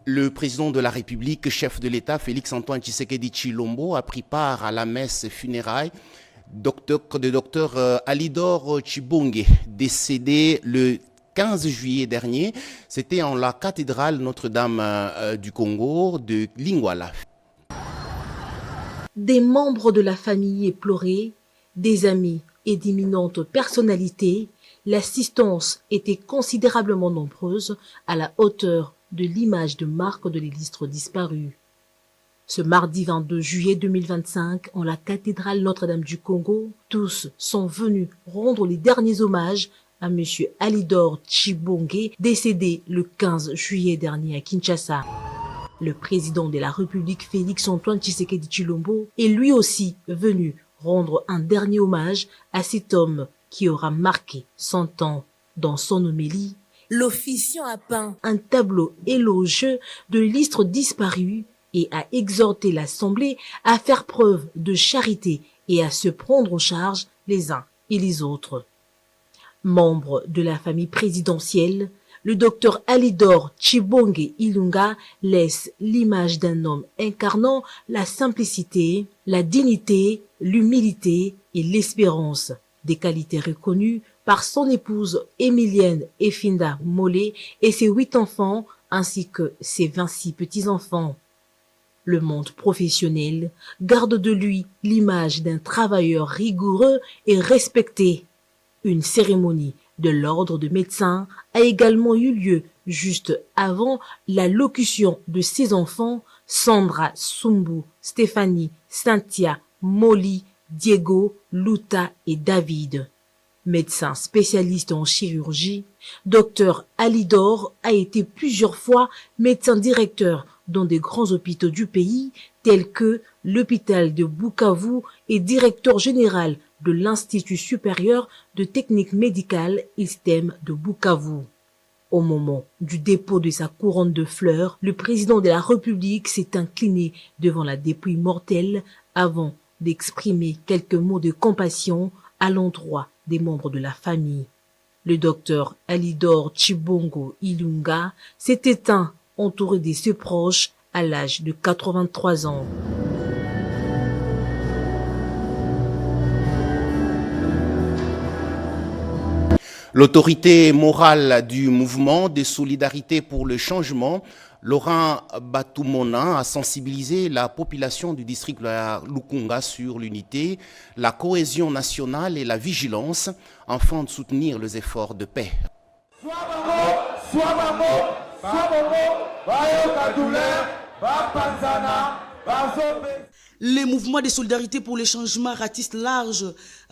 Le président de la République, chef de l'État, Félix-Antoine Tshisekedi Tshilombo, a pris part à la messe funéraille de docteur Alidor Tshibonge, décédé le 15 juillet dernier. C'était en la cathédrale Notre-Dame du Congo de Lingwala. Des membres de la famille éplorés, des amis et d'imminentes personnalités, l'assistance était considérablement nombreuse à la hauteur de l'image de marque de l'illustre disparu. Ce mardi 22 juillet 2025, en la cathédrale Notre-Dame du Congo, tous sont venus rendre les derniers hommages à M. Alidor Tshibonge, décédé le 15 juillet dernier à Kinshasa. Le président de la République, Félix-Antoine Tshisekedi Tshilombo, est lui aussi venu rendre un dernier hommage à cet homme qui aura marqué son temps. Dans son homélie, l'officiant a peint un tableau élogieux de l'illustre disparu et a exhorté l'Assemblée à faire preuve de charité et à se prendre en charge les uns et les autres. Membre de la famille présidentielle, le docteur Alidor Tshibonge Ilunga laisse l'image d'un homme incarnant la simplicité, la dignité, l'humilité et l'espérance, des qualités reconnues par son épouse Emilienne Efinda Molé et ses 8 enfants ainsi que ses 26 petits-enfants. Le monde professionnel garde de lui l'image d'un travailleur rigoureux et respecté. Une cérémonie de l'ordre de médecins a également eu lieu juste avant l'allocution de ses enfants Sandra Sumbu, Stéphanie, Cynthia, Molly, Diego, Luta et David. Médecin spécialiste en chirurgie, Dr Alidor a été plusieurs fois médecin directeur dans des grands hôpitaux du pays tels que l'hôpital de Bukavu et directeur général de l'Institut supérieur de technique médicale ISTEM de Bukavu. Au moment du dépôt de sa couronne de fleurs, le président de la République s'est incliné devant la dépouille mortelle avant d'exprimer quelques mots de compassion à l'endroit des membres de la famille. Le docteur Alidor Tshibonge Ilunga s'est éteint entouré de ses proches à l'âge de 83 ans. L'autorité morale du mouvement de solidarité pour le changement, Laurent Batumona, a sensibilisé la population du district de la Lukunga sur l'unité, la cohésion nationale et la vigilance afin de soutenir les efforts de paix. Les mouvements de solidarité pour le changement ratissent large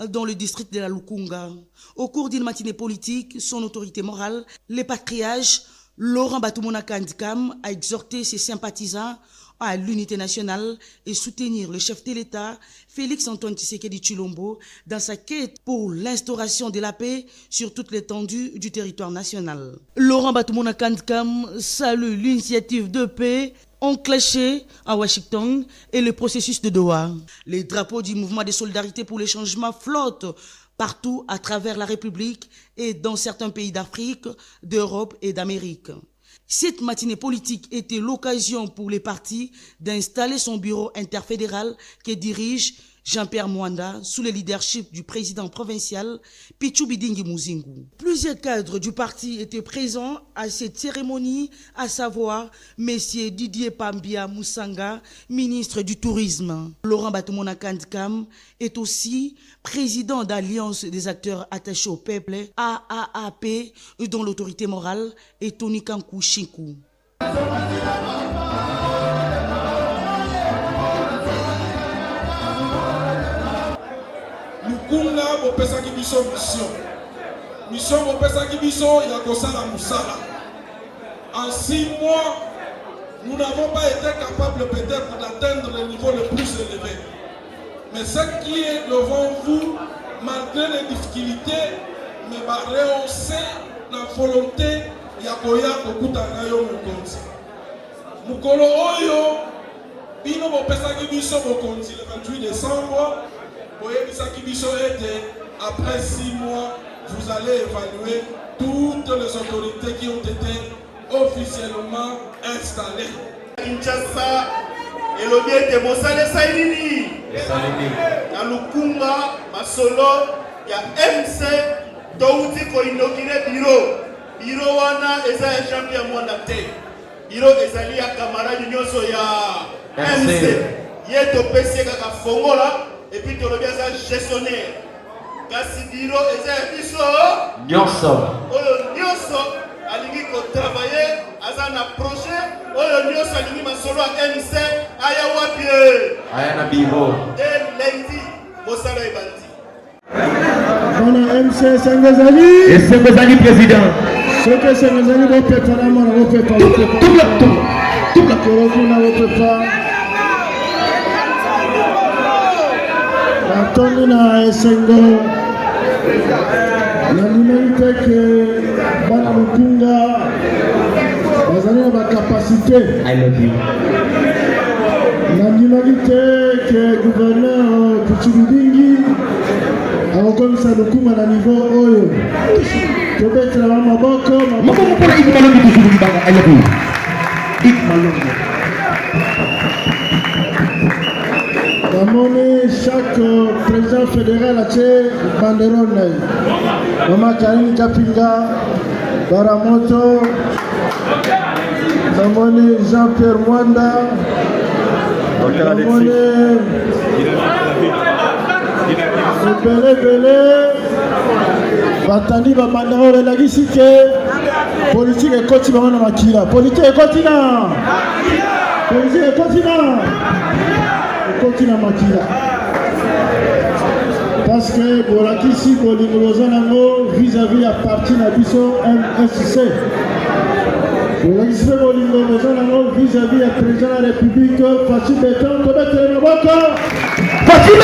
dans le district de la Lukunga. Au cours d'une matinée politique, son autorité morale, le patriarche Laurent Batumona Kandikam a exhorté ses sympathisants à l'unité nationale et soutenir le chef de l'État, Félix-Antoine Tshisekedi Tshilombo, dans sa quête pour l'instauration de la paix sur toute l'étendue du territoire national. Laurent Batumona Kandikam salue l'initiative de paix enclenché à Washington et le processus de Doha. Les drapeaux du mouvement de solidarité pour le changement flottent partout à travers la République et dans certains pays d'Afrique, d'Europe et d'Amérique. Cette matinée politique était l'occasion pour les partis d'installer son bureau interfédéral que dirige Jean-Pierre Mwanda sous le leadership du président provincial Pichu Bidingi Muzingu. Plusieurs cadres du parti étaient présents à cette cérémonie, à savoir M. Didier Pambia Moussanga, ministre du Tourisme. Laurent Batumona Kandikam est aussi président d'Alliance des acteurs attachés au peuple, AAAP, dont l'autorité morale est Tony Kankou Chinkou. Lukunga bopesaki biso mission bopesaki biso ya kosala musala. En 6 mois, nous n'avons pas été capables peut-être d'atteindre le niveau le plus élevé. Mais ce qui est devant vous, malgré les difficultés, mais va rehausser la volonté ya koya kokutana yo mokonzi. Mukolo oyo bino bopesaki biso mokonzi le 28 décembre. Après 6 mois, vous allez évaluer toutes les autorités qui ont été officiellement installé. Kinshasa, Elodie de Mosale Saïdini. Na Lukunga, Masolo, ya MC, Touti ko inauguré bureau. Bureau wana eza ya champion mwana te. Bureau ezali ya camarade nyonso ya MC. Yeto pesi kaka fongola et puis tolobi eza gestionnaire. Kasi bureau eza ya biso nyonso. Oyo nyonso alingi ko travailler aza na projet. Oyo nyonso alingi masolo ya MC aya wapi? Aya na bureau. Dès lundi mosala ebandi. Bwana MC Sengezali. Et Sengezali président. Ce que Sengezali va préparer, moi on va préparer. Tout la corona va préparer. Attendez na Esengo. Na l'humanité que Bwana Lukunga bazali na capacité. I love you. Na l'humanité que gouverneur Kuchibidingi akokomisa Lukunga na niveau oyo. Tobetela maboko Mpona Ig Malongi toujours libanga I love you. Ig Malongi. Namoni chaque président fédéral a tché banderole. Mama Karine Kapinga, Baramoto, namoni Jean-Pierre Mwanda, namoni Belé, batandi ba banderole la gisike, politique et continent na makila, politique et continent, politique et continent. Continue makila parce que bolakisi bolingoza nango vis-à-vis à parti na biso MSC bolakisi bolingoza nango vis-à-vis à président de la République Fatou Béton tobetele maboko Fatou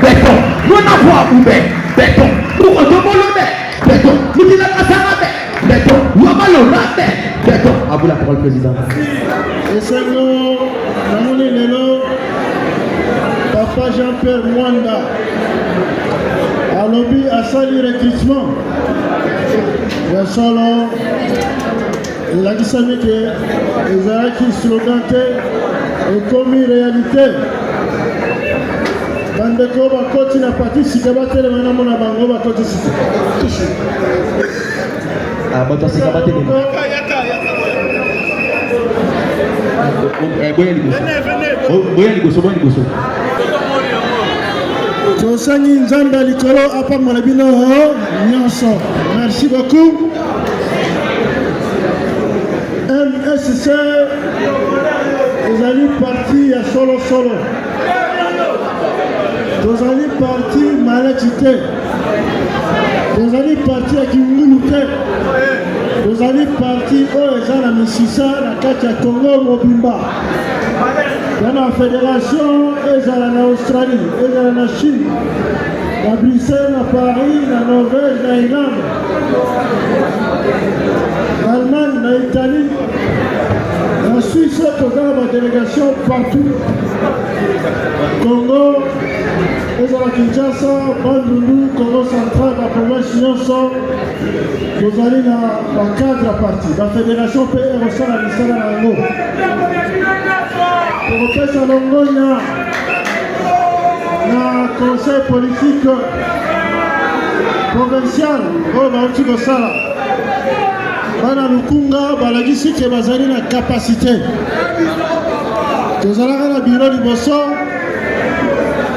Béton mona voix oube Béton pour otomolone Béton mutila kasanga Béton wamalora Béton à vous la parole président. Et c'est nous namoni lelo Papa Jean-Pierre Mwanda alobi asali recrutement ya solo elakisami ke ezalaki slogan te ekomi réalité bandeko bakoti na parti sika batelema namona bango bakoti sika bato asika batelema boya liboso tosangi nzambe ya likolo apambola bino nyonso. Merci beaucoup. MSC ezali parti ya solo tozali parti maleki te, tozali parti ya kingulu te, tozali parti oyo eza na misisa na kati ya Congo mobimba. La fédération ezala na Australie, ezala na Chine, na Bruxelles, na Paris, na Norvège, na Irlande, na Allemagne, na Italie, na Suisse, tozala na délégation partout. Congo, ezala Kinshasa, Bandundu, Congo central, la province nyonso, tozali na cadre ya parti. La fédération pe erosala misala na yango. Professeur Longonia na conseil politique provincial oyo bauti kosala bana Lukunga balakisi ke bazali na capacité. Tozalaka na biro liboso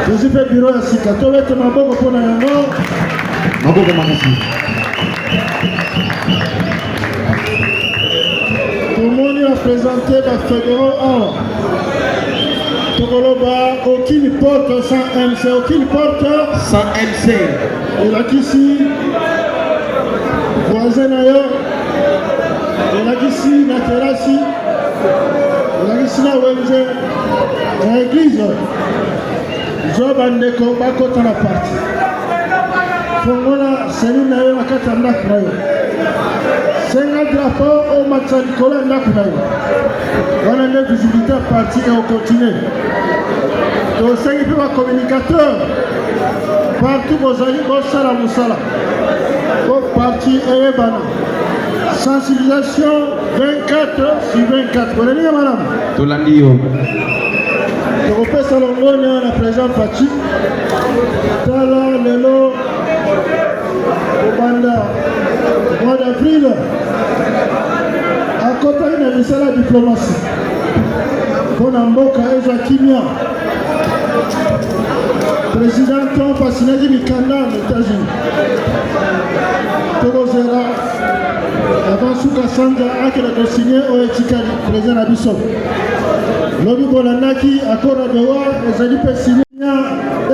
tozwi mpe biro ya sika tobete maboko mpona yango maboko makasi. tomoni baprésente bafédéraux awa Tokoloba, aucune porte sans MC, aucune porte sans MC. Elakisi, voisin ailleurs, Elakisi, na terasi, Elakisi na wenze, na église, Job Andeko, bakota na parti. Fongola, seni na yo makata ndako na yo. Senga drapeau au match Nicolas ndako na yo. Wana nde visibilité parti et au continue. Donc c'est un peu un communicateur. Partout bozali bosala musala. Au parti et bana. Sensibilisation 24 sur 24. Vous l'avez madame? Tolandio. Européen Salomon, la présidente Fati. Tala, Lelo, Obanda, mois d'avril. À côté de la diplomatie. Pour Mboka et Joaquimia. Président Tom Passinadi Mikanda aux États-Unis. Togo Zera. Avant Souka Sanda, a signé au Etikali, président Abisso. Lobi Bolanaki, à Koradewa, et Zali Pessinia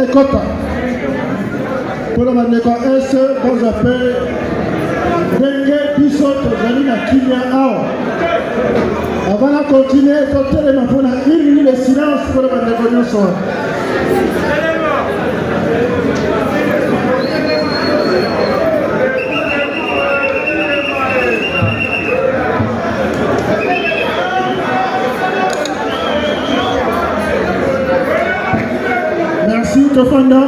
et Kota. Pour la Mandeka S, bon appel. Dengue, Bissot, Zali Nakinia Awa. Avant de continuer, il m'a fait une minute de silence pour la Mandeka Soir. Merci, Tofanda.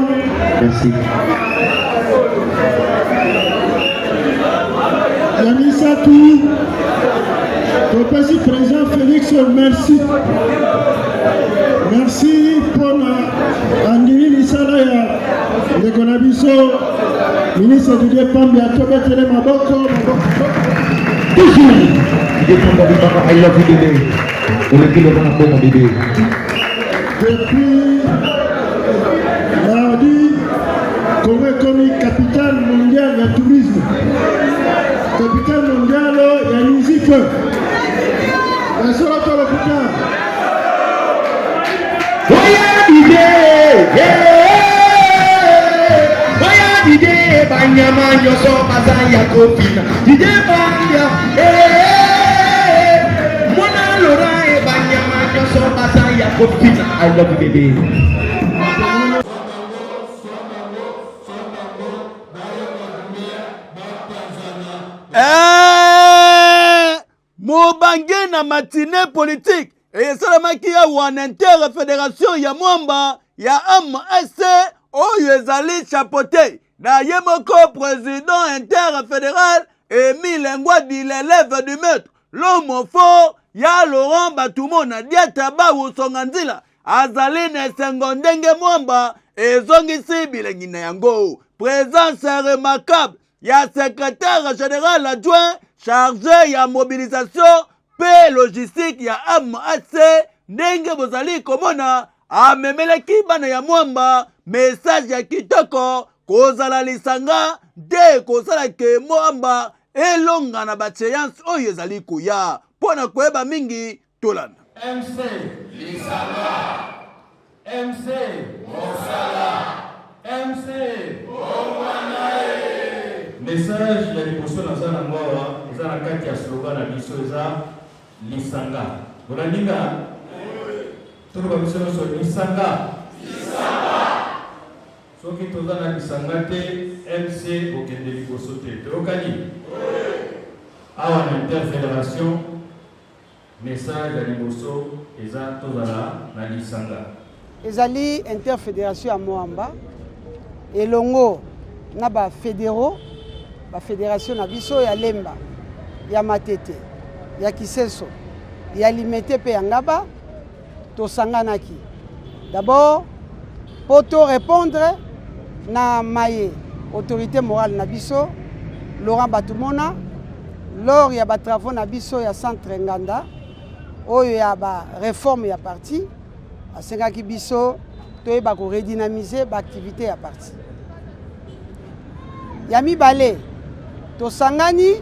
Merci. Yanissa Tou, le président Félix, merci. Merci pour Andini Nissalaya, le Gonabiso, ministre du Dépam, bientôt Betele Maboko. Toujours. I love you, bébé. On le dit le bon mon bébé. Depuis mardi, Congo est comme capitale mondiale du tourisme. Capitale mondiale, il y a une musique. La seule autre l'hôpital. Voya dide, banyama nyoso bazaya kofina. Dide banya, mona lora e banyama nyoso bazaya kofina. I love you, baby. Mobange na matinée politique et salamaki ya wan interfédération ya mwamba ya AMSC oyo ezali chapeauté na ye moko président interfédéral Émile Ngwadi l'élève du maître l'homme fort ya Laurent Batumo na diata ba usonga nzila azali na esengo ndenge mwamba ezongisi bilengi na yango présence remarquable ya secrétaire général adjoint chargé ya mobilisation pe logistique ya AMAC ndenge bozali komona amemeleki bana ya mwamba message ya kitoko kozala lisanga de kozala ke mwamba elonga na bacheance oyo ezali koya pona koyeba mingi tolanda MC lisanga MC mosala MC Omanae. Message ya liboso na zana mwawa eza na kati ya slogan na biso eza lisanga. Bolandinga? Tolo ba biso so lisanga. Lisanga. Soki toza na lisanga te MC okende liboso te. Tokani? Awa na interfédération message ya liboso eza tozala na lisanga. Ezali interfédération ya Moamba elongo na ba fédéraux ba fédération na biso ya Lemba ya Matete ya Kiseso ya Limete pe ya Ngaba tosanganaki d'abord pour to répondre na maye autorité morale na biso Laurent Batumona lors ya ba travaux na biso ya centre Nganda oyo ya ba réforme ya parti asengaki biso toyeba ko redynamiser ba activité ya parti ya mibale tosangani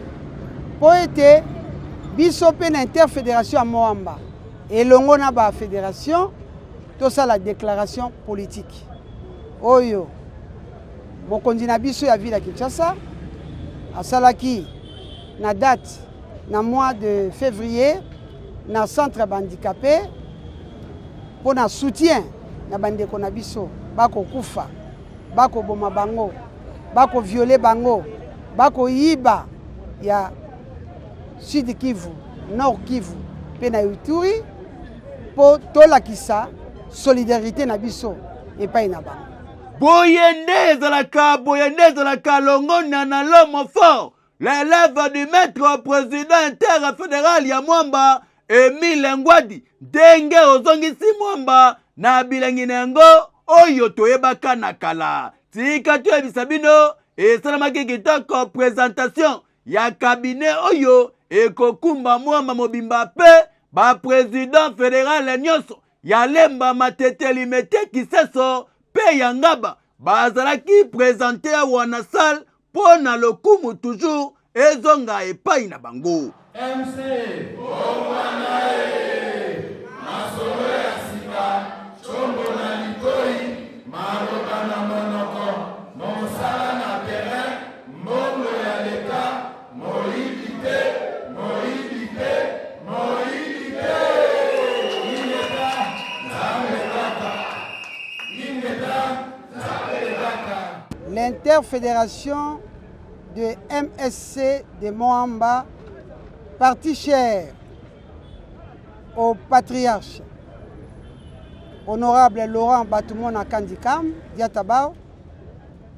po ete biso pe na interfédération ya Moamba elongo na ba fédération tosala déclaration politique oyo mokonzi na biso ya ville ya Kinshasa asalaki na date na mois de février na centre bandicapé pour na soutien na bandeko na biso bako kufa bako boma bango bako violer bango bako yiba ya Sud Kivu Nord Kivu pe na Ituri po tolakisa solidarité na biso epai na bango boyende ezalaka longo na l'homme fort l'élève du maître président interfédéral ya Mwamba Emile Ngwadi ndenge ozongisi Mwamba na bilengi nengo oyo toyebaka na kala. Tika tuyebisa bino esalamaki kitoko présentation ya cabinet oyo ekokumba Mwamba mobimba pe ba président fédéral nyonso ya Lemba Mateteli Mete Kiseso pe ya Ngaba bazalaki présenté à Wanasal pona lokumu toujours ezonga epai na bango. MC Ongwanae Masolo ya Sika Chombo na Likoi Maroka na Monoko Monsala na terrain Mbongo ya leta Moibite Moibite Moibite Ingeta Zamekata Ingeta Zamekata. L'interfédération de MSC de Mwamba, parti cher au patriarche honorable Laurent Batumona Kandikam Diatabao,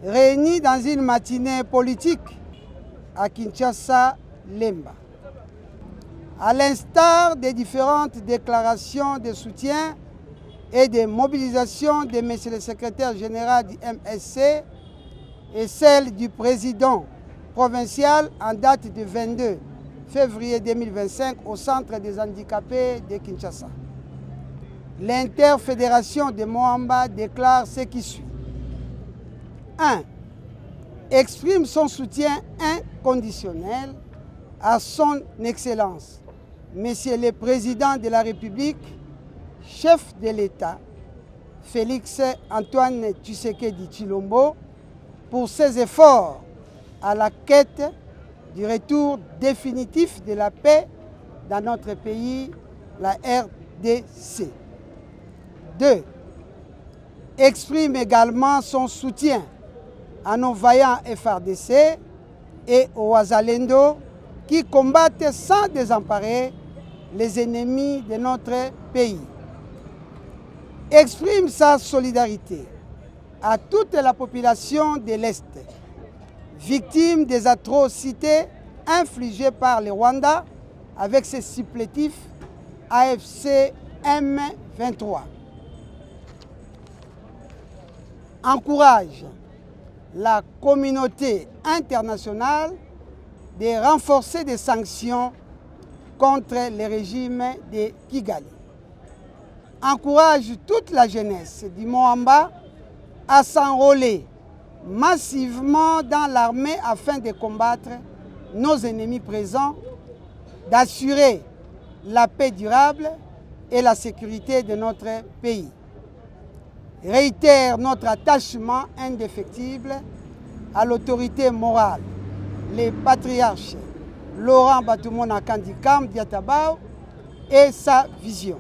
réunis dans une matinée politique à Kinshasa, Lemba. À l'instar des différentes déclarations de soutien et de mobilisation de M. le secrétaire général du MSC et celle du président provincial en date du 22 février 2025 au Centre des handicapés de Kinshasa. L'interfédération de Mwamba déclare ce qui suit. 1. Exprime son soutien inconditionnel à son Excellence, Monsieur le Président de la République, chef de l'État, Félix Antoine Tshisekedi Tshilombo, pour ses efforts à la quête du retour définitif de la paix dans notre pays, la RDC. 2. Exprime également son soutien à nos vaillants FRDC et aux Wazalendo qui combattent sans désemparer les ennemis de notre pays. Exprime sa solidarité à toute la population de l'Est, victime des atrocités infligées par le Rwanda avec ses supplétifs AFC M23. Encourage la communauté internationale de renforcer des sanctions contre le régime de Kigali. Encourage toute la jeunesse du Mwamba à s'enrôler massivement dans l'armée afin de combattre nos ennemis présents, d'assurer la paix durable et la sécurité de notre pays. Réitère notre attachement indéfectible à l'autorité morale, les patriarches Laurent Batumona Kandikam Diatabao et sa vision.